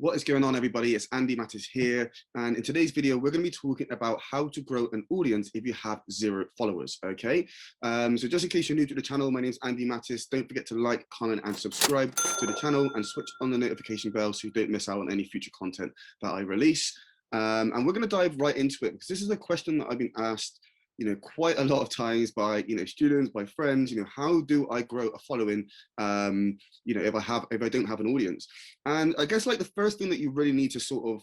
What is going on, everybody? It's Andy Mattis here, and in today's video we're going to be talking about how to grow an audience if you have 0 followers. Okay, so just in case you're new to the channel, my name is Andy Mattis. Don't forget to like, comment and subscribe to the channel and switch on the notification bell so you don't miss out on any future content that I release. And we're going to dive right into it because this is a question that I've been asked quite a lot of times by students, by friends. How do I grow a following if I don't have an audience? And I guess like the first thing that you really need to sort of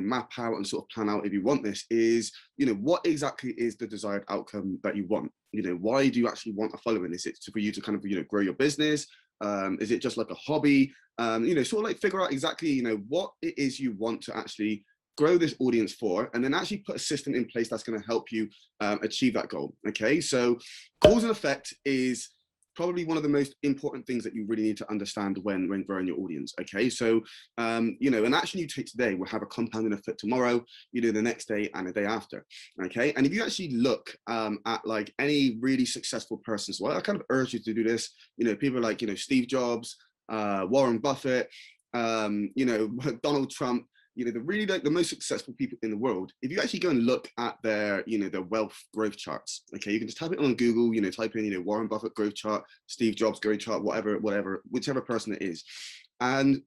map out and sort of plan out if you want this is what exactly is the desired outcome that you want. Why do you actually want a following? Is it for you to kind of grow your business? Is it just like a hobby? Sort of like figure out exactly what it is you want to actually grow this audience for, and then actually put a system in place that's going to help you achieve that goal. Okay, so cause and effect is probably one of the most important things that you really need to understand when growing your audience. Okay, so an action you take today will have a compounding effect tomorrow, the next day and the day after. Okay, and if you actually look at like any really successful person, so I kind of urge you to do this. People like Steve Jobs, Warren Buffett, Donald Trump, the most successful people in the world. If you actually go and look at their their wealth growth charts, okay, you can just type it on Google, type in Warren Buffett growth chart, Steve Jobs growth chart, whichever person it is. And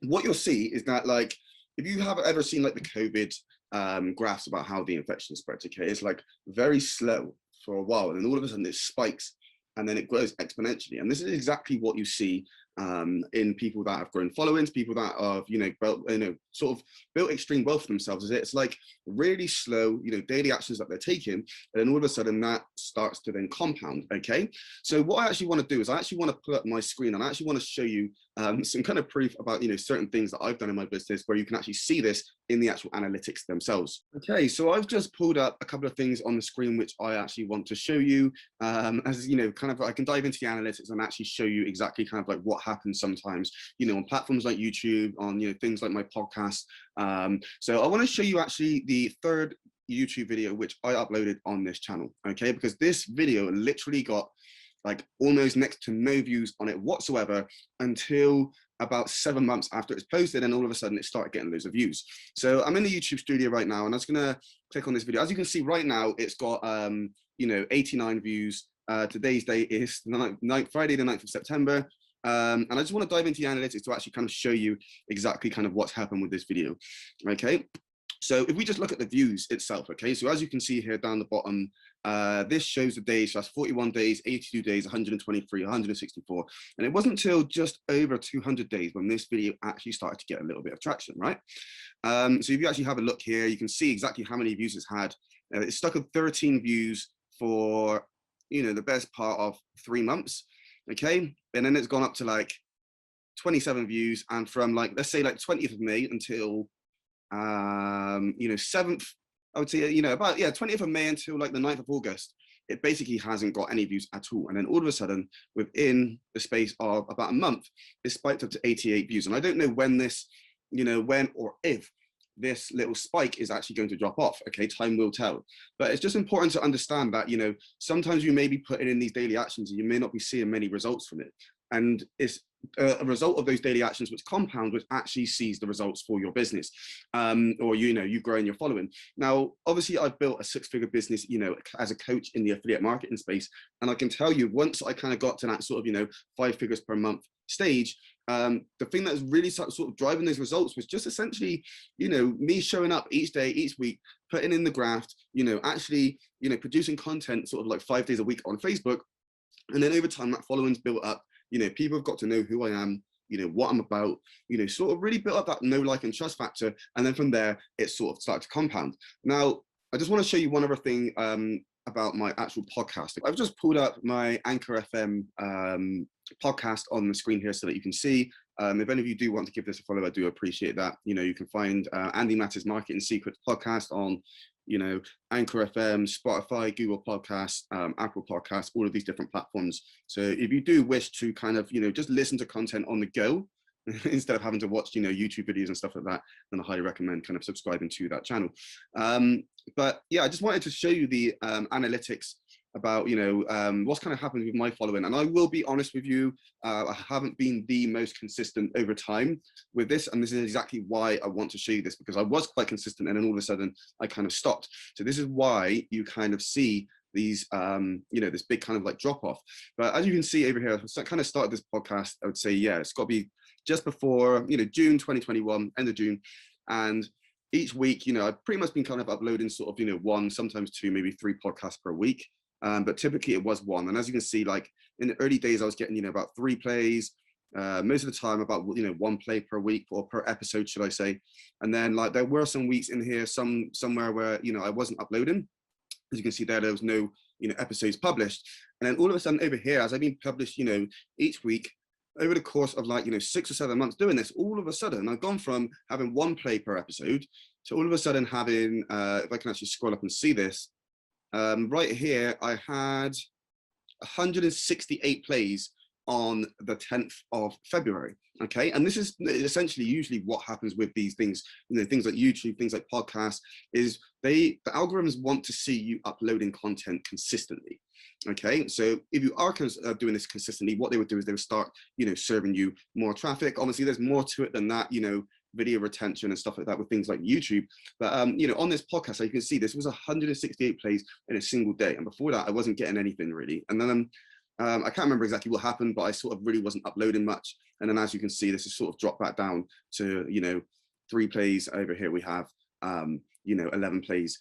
what you'll see is that, like, if you have ever seen like the COVID graphs about how the infection spreads, okay, it's like very slow for a while, and then all of a sudden it spikes and then it grows exponentially. And this is exactly what you see in people that have grown followings, people that have sort of built extreme wealth for themselves. It's like really slow daily actions that they're taking, and then all of a sudden that starts to then compound. Okay, so what I actually want to do is I actually want to pull up my screen and I actually want to show you some kind of proof about certain things that I've done in my business where you can actually see this in the actual analytics themselves. Okay, so I've just pulled up a couple of things on the screen which I actually want to show you, as kind of I can dive into the analytics and actually show you exactly kind of like what happens sometimes on platforms like YouTube, on things like my podcast. So I want to show you actually the third YouTube video which I uploaded on this channel, okay, because this video literally got like almost next to no views on it whatsoever until about 7 months after it's posted, and all of a sudden it started getting loads of views. So I'm in the YouTube studio right now and I'm just gonna click on this video. As you can see right now, it's got 89 views. Today's date is Friday the 9th of September. And I just want to dive into the analytics to actually kind of show you exactly kind of what's happened with this video. Okay, so if we just look at the views itself, okay, so as you can see here down the bottom, this shows the days. So that's 41 days, 82 days, 123, 164, and it wasn't until just over 200 days when this video actually started to get a little bit of traction, right? So if you actually have a look here, you can see exactly how many views it's had. It's stuck at 13 views for the best part of 3 months. Okay, and then it's gone up to like 27 views, and from like, let's say like 20th of May until 7th, I would say about 20th of May until like the 9th of August, it basically hasn't got any views at all. And then all of a sudden, within the space of about a month, it spiked up to 88 views. And I don't know when this when or if this little spike is actually going to drop off. Okay, time will tell. But it's just important to understand that sometimes you may be putting in these daily actions and you may not be seeing many results from it, and it's a result of those daily actions which compound, which actually sees the results for your business, or you growing your following. Now obviously I've built a 6-figure business as a coach in the affiliate marketing space, and I can tell you, once I kind of got to that sort of 5 figures per month stage, the thing that's really sort of driving those results was just essentially me showing up each day, each week, putting in the graft, actually producing content sort of like 5 days a week on Facebook, and then over time that following's built up. People have got to know who I am, what I'm about, sort of really built up that know, like and trust factor, and then from there it sort of started to compound. Now I just want to show you one other thing about my actual podcast. I've just pulled up my Anchor FM podcast on the screen here so that you can see. If any of you do want to give this a follow, I do appreciate that. You can find Andy Mattis Marketing Secrets podcast on Anchor FM, Spotify, Google Podcasts, Apple Podcasts, all of these different platforms. So if you do wish to kind of just listen to content on the go instead of having to watch YouTube videos and stuff like that, then I highly recommend kind of subscribing to that channel. But yeah, I just wanted to show you the analytics about, you know, what's kind of happened with my following. And I will be honest with you, I haven't been the most consistent over time with this. And this is exactly why I want to show you this, because I was quite consistent and then all of a sudden I kind of stopped. So this is why you kind of see these, you know, this big kind of like drop off. But as you can see over here, I kind of started this podcast, I would say, yeah, it's got to be just before, you know, June 2021, end of June. And each week, you know, I've pretty much been kind of uploading sort of, you know, one, sometimes two, maybe 3 podcasts per week. But typically it was 1. And as you can see, like in the early days, I was getting, you know, about 3 plays, most of the time about, you know, 1 play per week or per episode, should I say. And then like there were some weeks in here, somewhere where, you know, I wasn't uploading. As you can see there was no, you know, episodes published. And then all of a sudden over here, as I've been published, you know, each week, over the course of like, you know, 6 or 7 months doing this, all of a sudden I've gone from having 1 play per episode to all of a sudden having, if I can actually scroll up and see this, right here, I had 168 plays on the 10th of February. Okay, and this is essentially usually what happens with these things, you know, things like YouTube, things like podcasts, is the algorithms want to see you uploading content consistently. Okay, so if you are doing this consistently, what they would do is they would start, you know, serving you more traffic. Obviously, there's more to it than that, you know, video retention and stuff like that with things like YouTube. But, you know, on this podcast, you can see this was 168 plays in a single day. And before that, I wasn't getting anything really. And then I can't remember exactly what happened, but I sort of really wasn't uploading much. And then as you can see, this is sort of dropped back down to, you know, 3 plays over here. We have, you know, 11 plays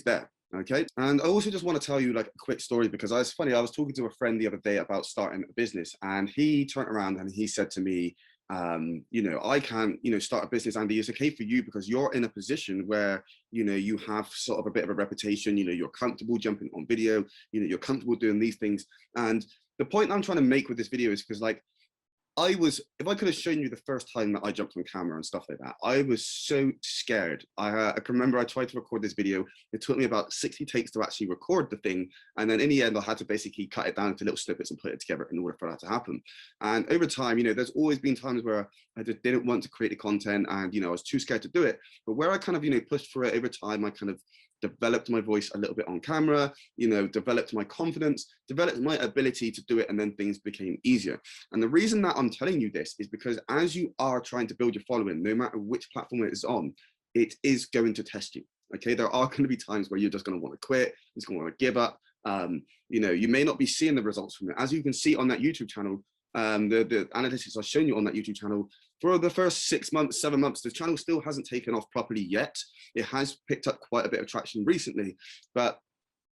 there. Okay, and I also just want to tell you like a quick story, because it's funny, I was talking to a friend the other day about starting a business, and he turned around and he said to me, you know, I can't, you know, start a business, Andy. It's okay for you because you're in a position where, you know, you have sort of a bit of a reputation, you know, you're comfortable jumping on video, you know, you're comfortable doing these things. And the point I'm trying to make with this video is because like, if I could have shown you the first time that I jumped on camera and stuff like that, I was so scared. I can remember I tried to record this video. It took me about 60 takes to actually record the thing. And then in the end, I had to basically cut it down into little snippets and put it together in order for that to happen. And over time, you know, there's always been times where I just didn't want to create the content and, you know, I was too scared to do it. But where I kind of, you know, pushed for it over time, I kind of developed my voice a little bit on camera, you know, developed my confidence, developed my ability to do it, and then things became easier. And the reason that I'm telling you this is because as you are trying to build your following, no matter which platform it is on, it is going to test you. Okay, there are going to be times where you're just going to want to quit, you're just going to want to give up. You know, you may not be seeing the results from it. As you can see on that YouTube channel, the analytics I've shown you on that YouTube channel, for the first 6 months, 7 months, the channel still hasn't taken off properly yet. It has picked up quite a bit of traction recently, but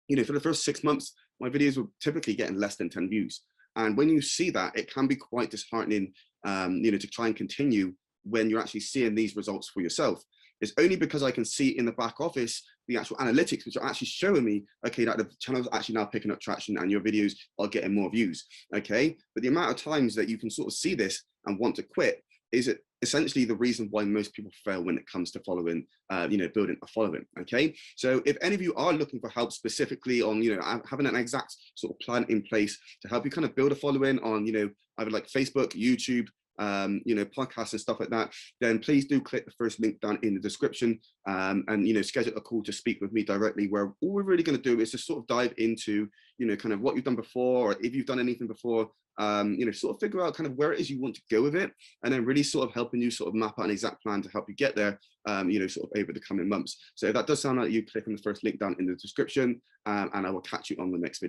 you know, for the first 6 months, my videos were typically getting less than 10 views. And when you see that, it can be quite disheartening, you know, to try and continue when you're actually seeing these results for yourself. It's only because I can see in the back office the actual analytics, which are actually showing me, okay, that the channel's actually now picking up traction and your videos are getting more views, okay? But the amount of times that you can sort of see this and want to quit is it essentially the reason why most people fail when it comes to following, you know, building a following, okay? So if any of you are looking for help specifically on, you know, having an exact sort of plan in place to help you kind of build a following on, you know, either like Facebook, YouTube, you know, podcasts and stuff like that, then please do click the first link down in the description, and, you know, schedule a call to speak with me directly, where all we're really going to do is just sort of dive into, you know, kind of what you've done before, or if you've done anything before, you know, sort of figure out kind of where it is you want to go with it, and then really sort of helping you sort of map out an exact plan to help you get there, you know, sort of over the coming months. So if that does sound like you, click on the first link down in the description, and I will catch you on the next video.